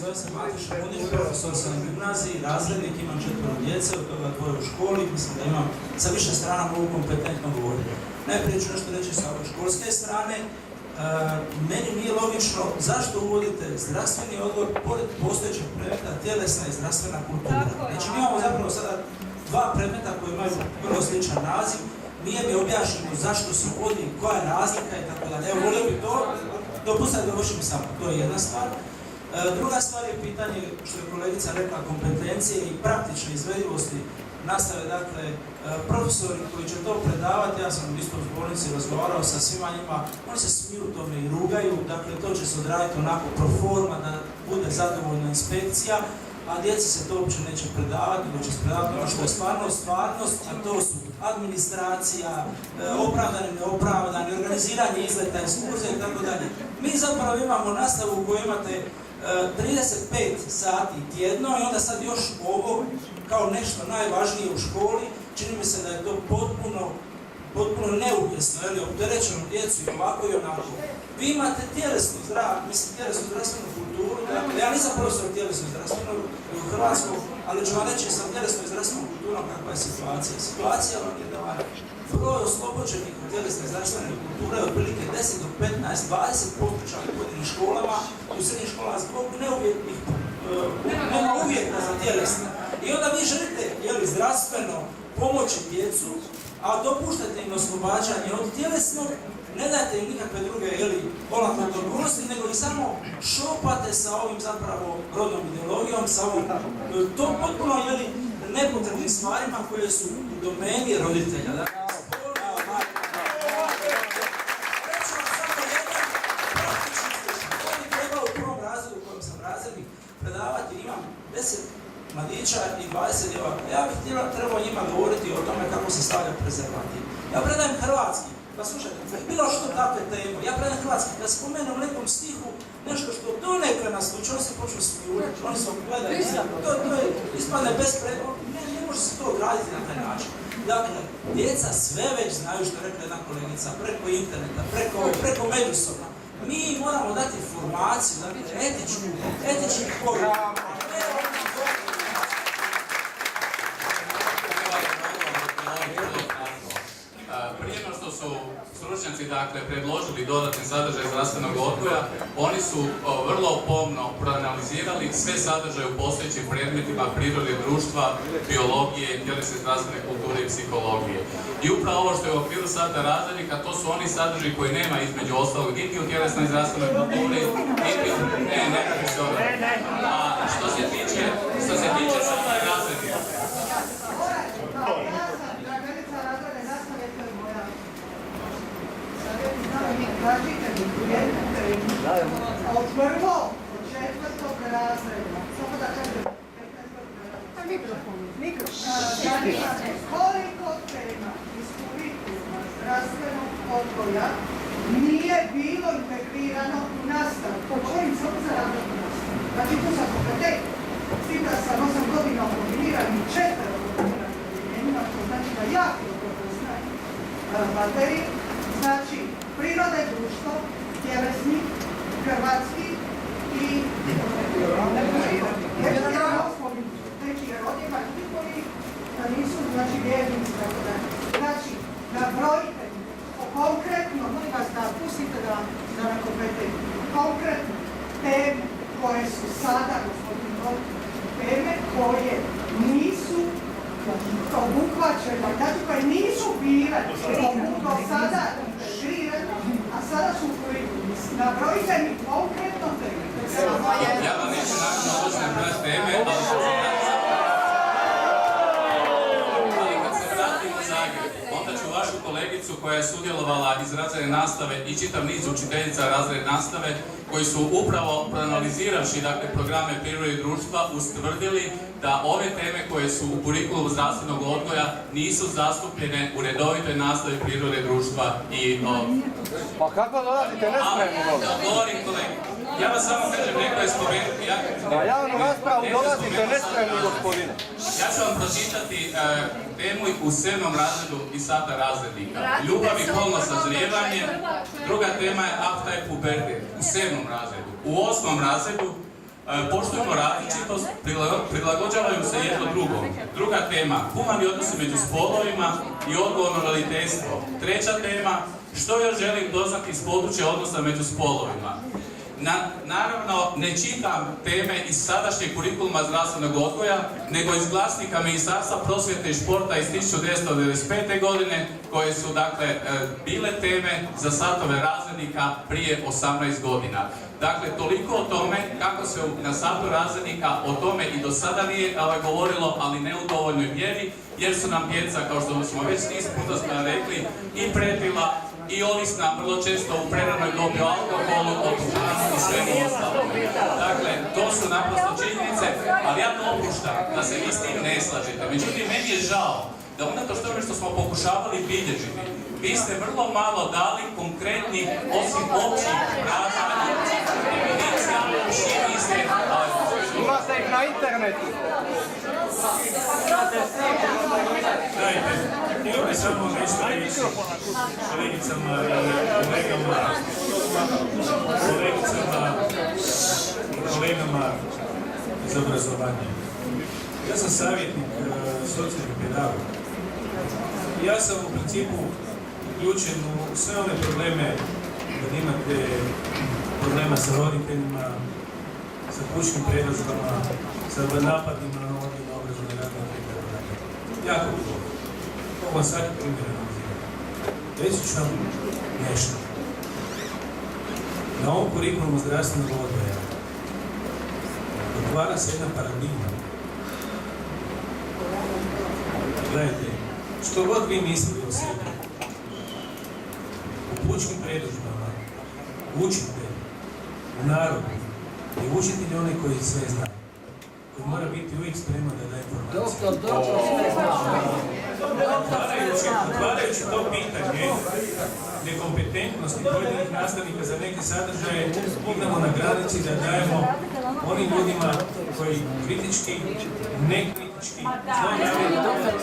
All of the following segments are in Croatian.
zove se Matiša Munić, profesor sam u gimnaziji, razrednik, imam 4 djece, od toga 2 u školi, mislim da imam sa više strana mogu kompetentno govoriti. Najprije ću nešto reći sa ove školske strane. Meni nije logično zašto uvodite zdravstveni odgoj pored postojećeg predmeta tjelesna i zdravstvena kultura. Znači mi imamo zapravo sada 2 predmeta koji imaju vrlo sličan naziv, nije mi objašnjeno zašto se uvodi, koja je razlika i tako dalje. Evo, volio bi to, dopustite da dovršim samo, to je jedna stvar. Druga stvar je pitanje, što je kolegica rekla, kompetencije i praktične izvedivosti nastave. Dakle, profesori koji će to predavati, ja sam isto u zbornici razgovarao sa svima njima, oni se smiju tome i rugaju, dakle to će se odraditi onako pro forma da bude zadovoljna inspekcija, a djeci se to uopće neće predavati, nego će se predavati ono što je stvarnost, a to su administracija, opravdani, neopravdani, organiziranje izleta, ekskurzija i tako dalje. Mi zapravo imamo nastavu u kojoj imate 35 sati tjedno i onda sad još ovo kao nešto najvažnije u školi, čini mi se da je to potpuno neumjesno, opterećenu djecu i ovako i onako. Vi imate tjelesnu zdravstvenu kulturu, dakle, ja nisam profesor tjelesnu zdravstvenu u Hrvatskom, ali ću vam reći sa tjelesnom i zdravstvenom kulturom kakva je situacija. Situacija vam je da vam broj oslobođenih od tjelesne zdravstvene kulture je otprilike 10 do 15, 20% čak u pojedinim školama, u srednjih školama zbog nema uvjeta za tjelesne. I onda vi želite zdravstveno pomoći djecu, a dopuštate im oslobađanje od tjelesnog, ne dajte im nikakve druge olakotne odgovornosti, nego ih samo šopate sa ovim zapravo rodnom ideologijom, sa ovim to potpuno nepotrebnim stvarima koje su u domeni roditelja. Reću vam samo jedan praktični slučaj. Koji bi trebao u prvom razredu u kojem sam razrednik predavati, imam 10 mladića i 20 djevojaka. Ja bih trebao njima govoriti o tome kako se stavlja prezervativ. Ja predajem hrvatski, pa slušajte, bilo što takve teme, ja predajem hrvatski, da spomenem u nekom stihu nešto što donekle nas sluči, oni se počnu smijuljati, oni se gledaju, to je ispadne bespredno, ne može se to odraditi na taj način. Dakle, djeca sve već znaju što je rekla jedna kolegica, preko interneta, preko međusobna. Mi moramo dati informaciju, dakle, etički poruku. Prije no što su stručnjaci predložili dodatni sadržaj zdravstvenog odgoja, oni su vrlo pomno proanalizirali sve sadržaje u postojećim predmetima prirode, društva, biologije, tjelesne zdravstvene kulture i psihologije. I upravo ovo što je u okviru sata razrednika, to su oni sadržaji koji nema između ostalog niti u tjelesnoj zdravstvenoj kulturi, niti u... Ne radi se ono. A što se tiče sata razrednika, od 1. do 4. razreda, samo da kažem, 15. koliko tema iz kurikuluma zdravstvenog odgoja nije bilo integrirano u nastavu, po kojim se za razredu nastavu. Znači tu sam kompetentna, s tim da sam 8 godina kombiniran i 4 kombiniran objedinjenjima, to znači da jako dobro znajem materiju, znači priroda i društvo, tjelesni, hrvatski i neki rodima, ljudi koji nisu, vjernici, tako da. Znači, nabrojite konkretno, molim vas da pustite da nam kompetentni, konkretno teme koje su sada, teme koje nisu obuhvaćene, znači koje nisu bile do sada integrirane, a sada su nabrojite mi konkretno teme. ja vam neću naći na teme, ali kad se vratim u Zagreb, onda ću vašu kolegicu koja je sudjelovala iz razredne nastave i čitav niz učiteljica razredne nastave koji su upravo proanaliziravši programe prirode i društva ustvrdili da ove teme koje su u kurikulumu zdravstvenog odgoja nisu zastupljene u redovitoj nastavi prirode društva i... Pa kako dolazite nespremni ovdje? Govorim kolegi, ja vas samo kažem, neko je spomenuti... Na javnu raspravu dolazite nespremni, gospodine. Ja ću vam pročitati temu u 7. razredu i sata razrednika. Ljubav i polno sazrijevanje. Druga tema je afta i pubertet u 7. razredu. U 8. razredu Poštujemo različitost, prilagođavaju se jedno drugom. Druga tema, humani odnosi među spolovima i odgovorno roditeljstvo. Treća tema, što još želim doznati iz područja odnosa među spolovima. Naravno, ne čitam teme iz sadašnjeg kurikuluma zdravstvenog odgoja, nego iz glasnika Ministarstva prosvjete i športa iz 1995. godine, koje su, dakle, bile teme za satove razrednika prije 18 godina. Dakle, toliko o tome kako se na satu razrednika o tome i do sada nije govorilo, ali ne u dovoljnoj mjeri, jer su nam djeca, kao što smo već niz puta rekli, i pretila, i ovisna vrlo često u preranoj dobi o alkoholu, o duhanu i svemu ostalom. Dakle, to su naprosto činjenice, ali ja dopuštam da se vi s tim ne slažete. Međutim, meni je žao da unatoč tome što smo pokušavali bilježiti, vi ste vrlo malo dali konkretnih, osim općih razloga, definicija, širi ste... Imate ih na internetu. Dajte, htio bih samo nešto reći kolegicama i kolegama iz obrazovanja. Ja sam savjetnik socijalnih pedagoga. Ja sam u principu uključen u sve one probleme kad imate problema sa roditeljima, sa kućnim predozvama, sa napadima na odgojno obrazovne radnike itd. Jako bilo. Mogu vam svaki primjer analizirati. Reći ću vam nešto. Na ovom kurikulumu zdravstvenog odgoja otvara se jedna paradigma. Gledajte, što god vi mislili o sebi, u pučkim predodžbama, učite u narodu i učitelj onaj koji sve zna, koji mora biti uvijek spreman da daje informacije. Otvarajući to pitanje nekompetentnosti pojedinih nastavnika za neke sadržaje, idemo na granici da dajemo onim ljudima koji kritički, nekritički,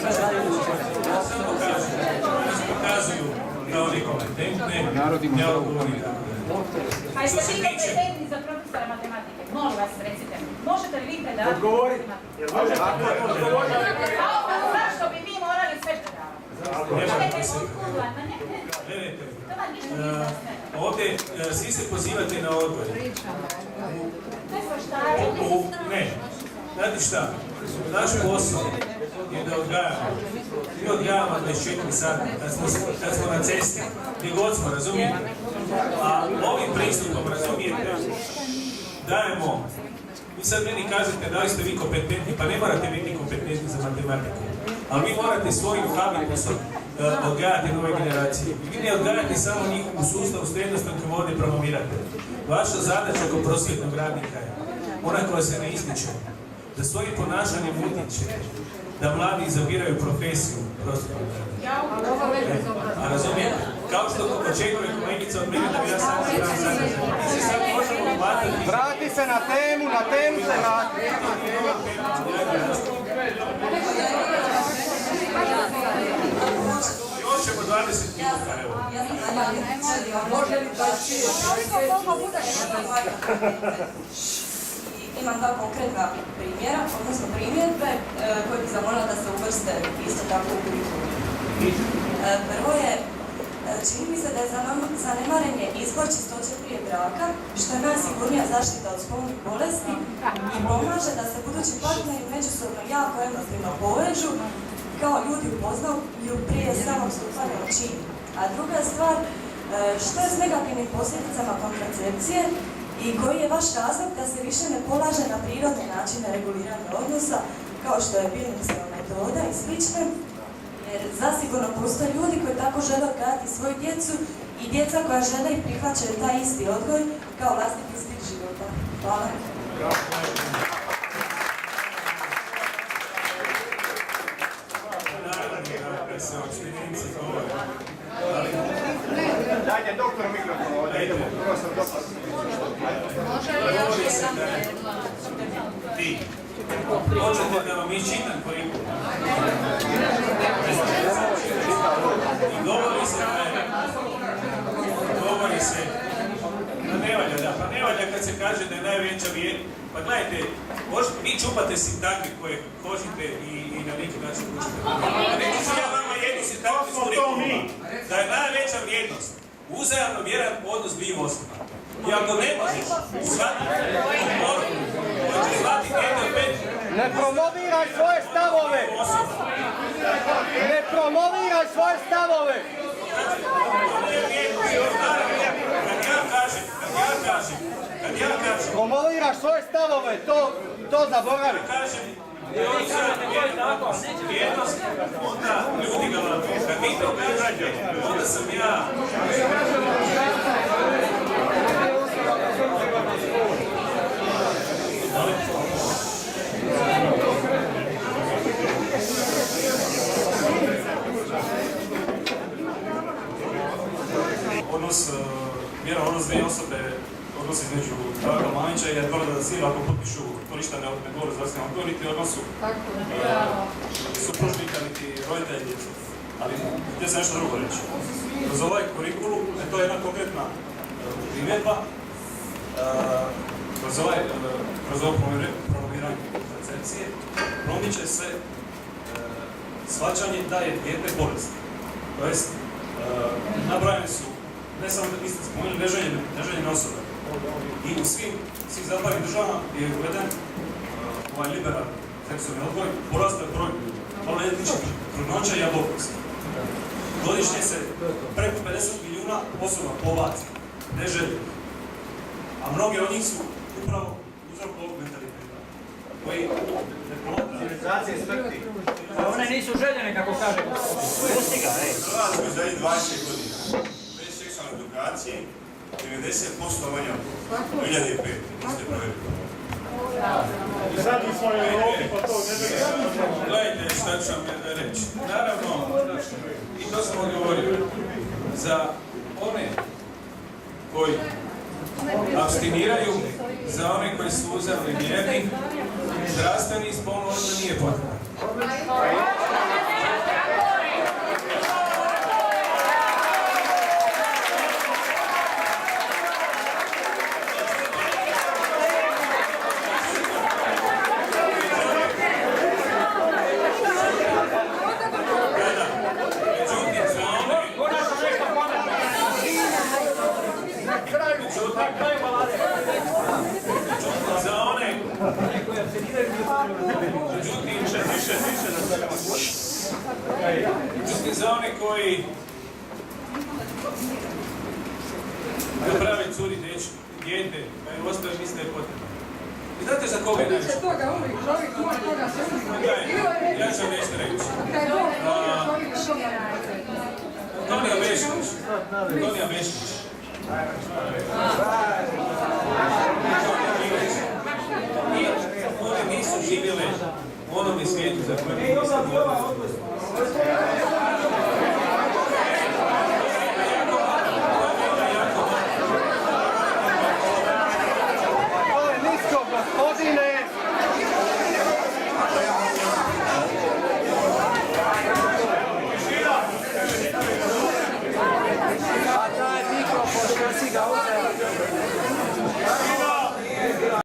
samo pokazuju kao nekompetentne, neodgovorne. A jeste vi kompetentni za profesora matematike? Molim vas, recite mi. Možete li vi predavati? Odgovorite. Zašto bi mi morali sve predavati? Gledajte, ovdje svi se pozivate na odgoj. Ne, znate šta, naš posao je da odgajamo. Mi odgajamo 24 sata, kad smo na cesti, gdje god smo, razumijete? A ovim pristupom, razumijete, dajemo. Vi sad meni kažete da li ste vi kompetentni, pa ne morate biti kompetentni za matematiku. Ali vi morate svojim habitusom odgajati nove generacije. Vi ne odgajate samo njih u sustavu srednjostnog koji ovdje promovirate. Vaša zadaća kao prosvjetnog radnika je ona koja se ne ističe, da svojim ponašanjem utječe, da mladi izabiraju profesiju prosvjetnog radnika. A razumijete? Kao što očekuje kolegica od mene da bi ja sam sadržaj. Mi se sad možemo hvatati... Vrati se na temu se vrati. Još ćemo 20 minuta, evo. Imam dva konkretna primjera, odnosno primjedbe koje bih zamolila da se uvrste isto tako u kurikulum. Prvo je, čini mi se da je zanemarenje izbor čistoće prije braka, što je najsigurnija zaštita od spolnih bolesti i pomaže da se budući partneri međusobno jako emotivno povežu, kao ljudi upoznaju prije samog stupanja u čin. A druga stvar, što je s negativnim posljedicama kontracepcije i koji je vaš razlog da se više ne polaže na prirodne načine reguliranja odnosa, kao što je biomedicinska metoda i slične, jer zasigurno postoje ljudi koji tako žele odgajati svoju djecu i djeca koja žele i prihvaćaju taj isti odgoj kao vlastiti stil života. Hvala. Dajte doktor mikrofon ovdje. Govori se da je ti. Hoćete da vam iščitam kurikulum. I govori se da je... Govori se... Pa ne valja, da. Pa ne valja kad se kaže da je najveća Pa gledajte, vi čupate sintagme koje hoćete i na neki način učite. A neki ću ja vama jednu sintagmu iz kurikuluma, da je najveća vrijednost uzajamno vjeran odnos dviju osoba. I ako ne možeš shvatiti poruku koju će shvatiti jedan od pet, Ne promoviraj svoje stavove! Ne promoviraj svoje stavove! kad ja kažem, Promoviraš svoje stavove, to zaboravi. vrijednost, onda ljudi ga vam, kad vi to kažete, onda sam ja. Odnos dvije osobe, odnos između Draga Mamića i Edvarda Sila, ako potpišu, to ništa ne govore zdravstvenom odgoju, niti odnosu supružnika, niti roditelja djece. Ali htio sam nešto drugo reći. Kroz ovaj kurikulum, to je jedna konkretna primjedba, kroz ovo promoviranje kontracepcije, promiče se shvaćanje da je dijete bolest. To jest, nabrojane su ne samo da niste spomenuli neželjene osobe. I u svim zapadnim državama je uveden ovaj liberalni seksualni odgoj, porastao je broj maloljetničkih trudnoća i abortusa. Godišnje se preko 50 milijuna osoba pobaci, neželjene. A mnoge od njih su upravo uzrok ovog mentaliteta, koji ne prolazi. One nisu željene, kako kažemo. Pusti ga, ej. Hrvatskoj zadnjih 20 godina. Bez seksualne edukacije 90% manje od 2005. Niste provjerili. Sad smo u Europi, pa to ne bi... Gledajte šta ću vam reći. Naravno, i to sam odgovorio, za one koji abstiniraju, za one koji su uzeli mjerni, zdravstveni i spolno odgoj nije potreban. Međutim, za one koji naprave curi dijete, pa je ostaje misle je potrebno. I znate za koga je najviše? Ja ću vam nešto reći. Tonija Bešnić. I one nisu živjele u onome svijetu za koje mi nismo govorili.